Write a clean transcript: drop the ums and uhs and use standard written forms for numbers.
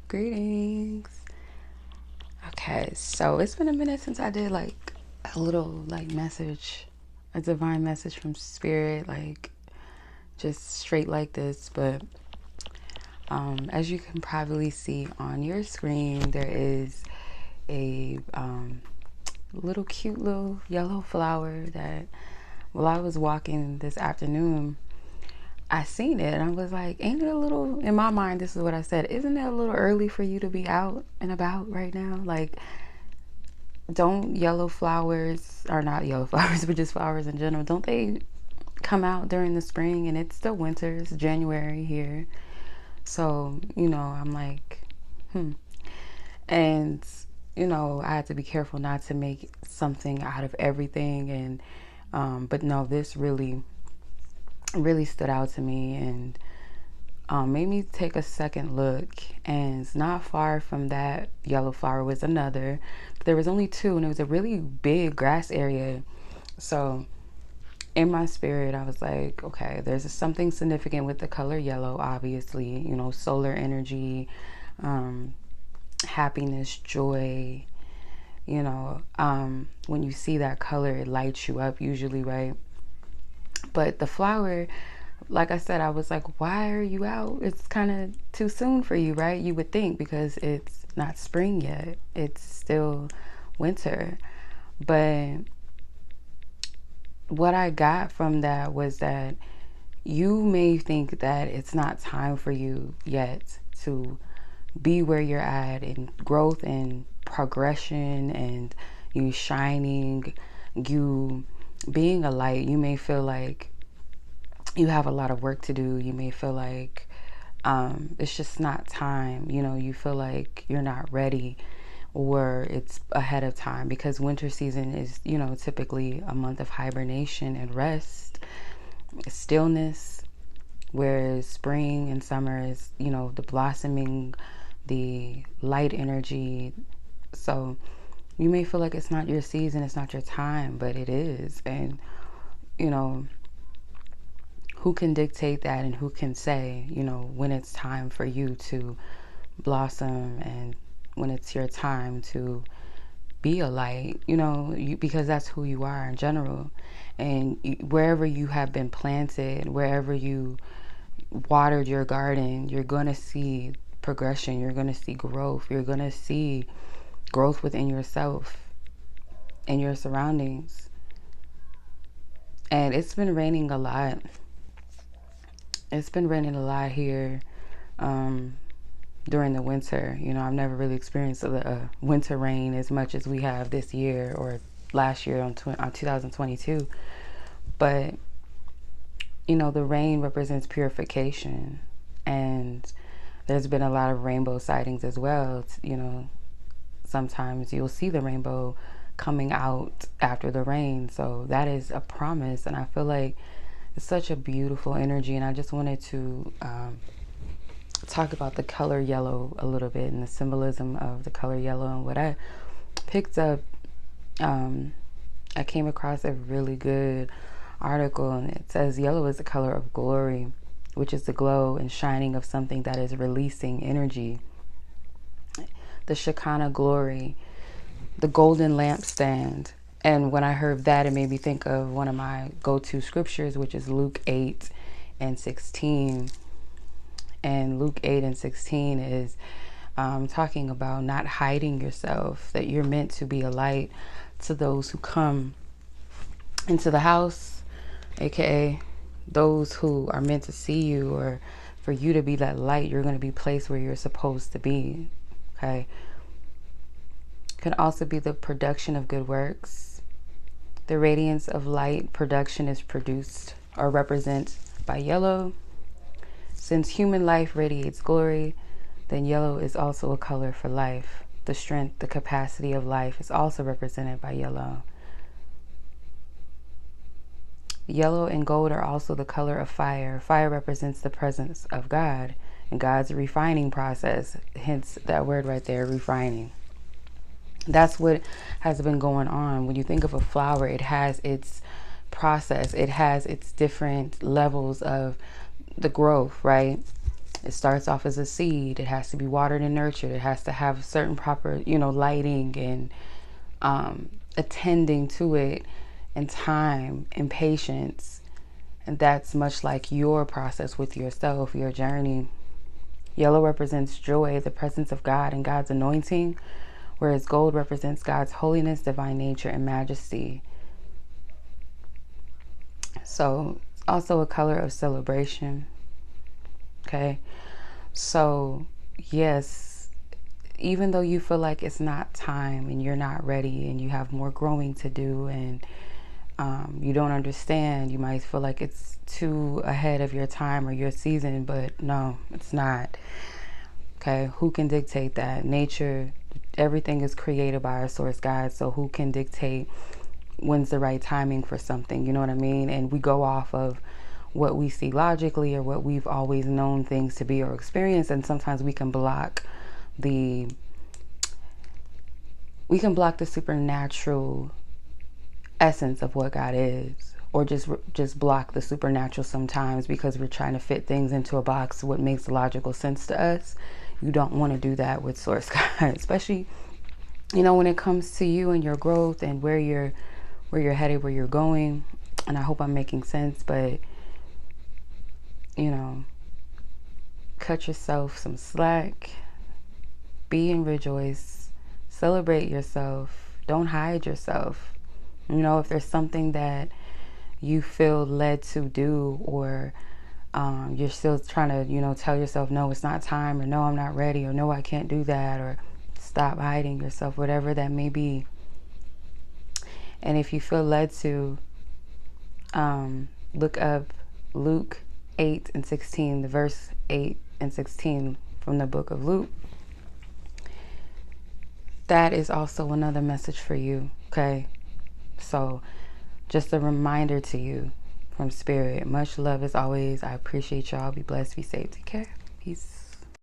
Greetings. Okay, so it's been a minute since I did like a little like message, a divine message from spirit, like just straight like this. But as you can probably see on your screen, there is a little cute little yellow flower that while I was walking this afternoon, I seen it and I was like, ain't it a little, in my mind, this is what I said, isn't it a little early for you to be out and about right now? Like, don't yellow flowers, or not yellow flowers, but just flowers in general, don't they come out during the spring? And it's still winter, it's January here. So, I'm like, and, I had to be careful not to make something out of everything. And, but no, this really, really stood out to me and made me take a second look. And it's not far from that yellow flower was another, but there was only two, and it was a really big grass area. So in my spirit, I was like, okay, there's something significant with the color yellow, obviously, solar energy, happiness, joy. When you see that color, it lights you up usually, right? But the flower, like I said, I was like, why are you out? It's kind of too soon for you, right? You would think, because it's not spring yet. It's still winter. But what I got from that was that you may think that it's not time for you yet to be where you're at in growth and progression and you shining, you being a light. You may feel like you have a lot of work to do. You may feel like it's just not time. You feel like you're not ready, or it's ahead of time, because winter season is, typically a month of hibernation and rest, stillness, whereas spring and summer is, the blossoming, the light energy. So you may feel like it's not your season, it's not your time, but it is. And, who can dictate that, and who can say, when it's time for you to blossom and when it's your time to be a light, because that's who you are in general. And wherever you have been planted, wherever you watered your garden, you're going to see progression, you're going to see growth, you're going to see growth within yourself and your surroundings. And it's been raining a lot. It's been raining a lot here during the winter. I've never really experienced a winter rain as much as we have this year or last year on 2022. But, the rain represents purification. And there's been a lot of rainbow sightings as well. Sometimes you'll see the rainbow coming out after the rain. So that is a promise. And I feel like it's such a beautiful energy. And I just wanted to talk about the color yellow a little bit and the symbolism of the color yellow. And what I picked up, I came across a really good article, and it says yellow is the color of glory, which is the glow and shining of something that is releasing energy. The Shekinah glory, the golden lampstand. And when I heard that, it made me think of one of my go-to scriptures, which is Luke 8:16. And Luke 8:16 is talking about not hiding yourself, that you're meant to be a light to those who come into the house, aka those who are meant to see you, or for you to be that light. You're going to be placed where you're supposed to be. Okay. Can also be the production of good works. The radiance of light production is produced or represented by yellow. Since human life radiates glory, then yellow is also a color for life. The strength, the capacity of life is also represented by yellow. Yellow and gold are also the color of fire. Fire represents the presence of God and God's refining process. Hence that word right there, refining. That's what has been going on. When you think of a flower, it has its process. It has its different levels of the growth, right? It starts off as a seed. It has to be watered and nurtured. It has to have certain proper, lighting and attending to it, and time and patience. And that's much like your process with yourself, your journey. Yellow represents joy, the presence of God and God's anointing, whereas gold represents God's holiness, divine nature, and majesty. So it's also a color of celebration. Okay. So yes, even though you feel like it's not time and you're not ready and you have more growing to do, and you don't understand, you might feel like it's too ahead of your time or your season, but no, it's not. Okay, who can dictate that? Nature, everything is created by our source God, so who can dictate when's the right timing for something? You know what I mean? And we go off of what we see logically or what we've always known things to be or experience, and sometimes we can block the supernatural essence of what God is, or just block the supernatural sometimes because we're trying to fit things into a box, what makes logical sense to us. You don't want to do that with source God, especially when it comes to you and your growth and where you're headed, where you're going. And I hope I'm making sense, but cut yourself some slack, be and rejoice, celebrate yourself, don't hide yourself. If there's something that you feel led to do, or you're still trying to, tell yourself, no, it's not time, or no, I'm not ready, or no, I can't do that, or stop hiding yourself, whatever that may be. And if you feel led to, look up Luke 8:16, the verse 8 and 16 from the book of Luke. That is also another message for you, okay? So just a reminder to you from Spirit. Much love as always. I appreciate y'all. Be blessed, be safe, take care. Peace.